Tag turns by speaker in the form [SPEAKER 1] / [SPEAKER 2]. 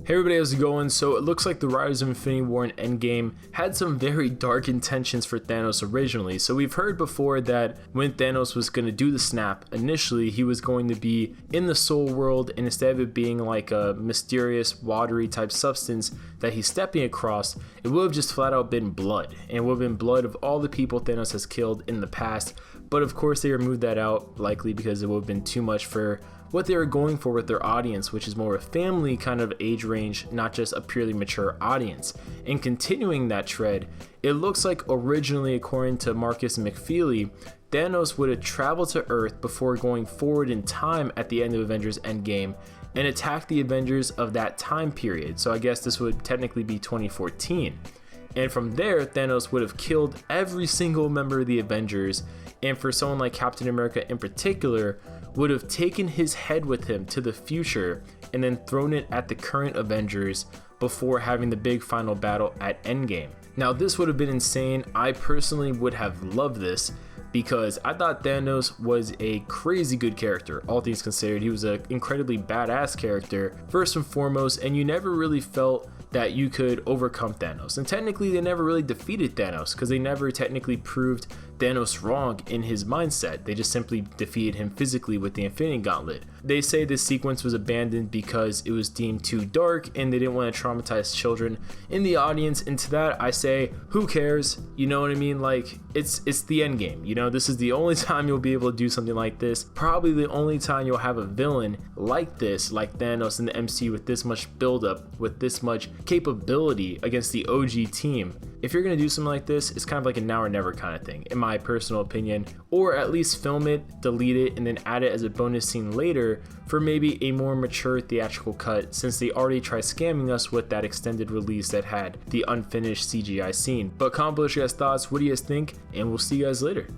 [SPEAKER 1] Hey everybody, how's it going? So it looks like the writers of Infinity War and Endgame had some very dark intentions for Thanos originally. So we've heard before that when Thanos was going to do the snap, initially he was going to be in the soul world, and instead of it being like a mysterious watery type substance that he's stepping across, it would have just flat out been blood, and it would have been blood of all the people Thanos has killed in the past. But of course they removed that out, likely because it would have been too much for what they were going for with their audience, which is more a family kind of age range, not just a purely mature audience. And continuing that trend, it looks like originally, according to Marcus McFeely, Thanos would have traveled to Earth before going forward in time at the end of Avengers Endgame and attack the Avengers of that time period. So I guess this would technically be 2014. And from there, Thanos would have killed every single member of the Avengers, and for someone like Captain America in particular, would have taken his head with him to the future and then thrown it at the current Avengers before having the big final battle at Endgame. Now this would have been insane. I personally would have loved this because I thought Thanos was a crazy good character, all things considered. He was an incredibly badass character, first and foremost, and you never really felt that you could overcome Thanos. And technically they never really defeated Thanos because they never technically proved Thanos wrong in his mindset. They just simply defeated him physically with the Infinity Gauntlet. They say this sequence was abandoned because it was deemed too dark and they didn't want to traumatize children in the audience. And to that I say, who cares? You know what I mean? Like, it's the end game. You know, this is the only time you'll be able to do something like this. Probably the only time you'll have a villain like this, like Thanos in the MCU, with this much buildup, with this much capability against the OG team. If you're gonna do something like this, it's kind of like a now or never kind of thing, in my personal opinion. Or at least film it, delete it, and then add it as a bonus scene later for maybe a more mature theatrical cut, since they already tried scamming us with that extended release that had the unfinished CGI scene. But comment below your guys' thoughts, what do you guys think, and we'll see you guys later.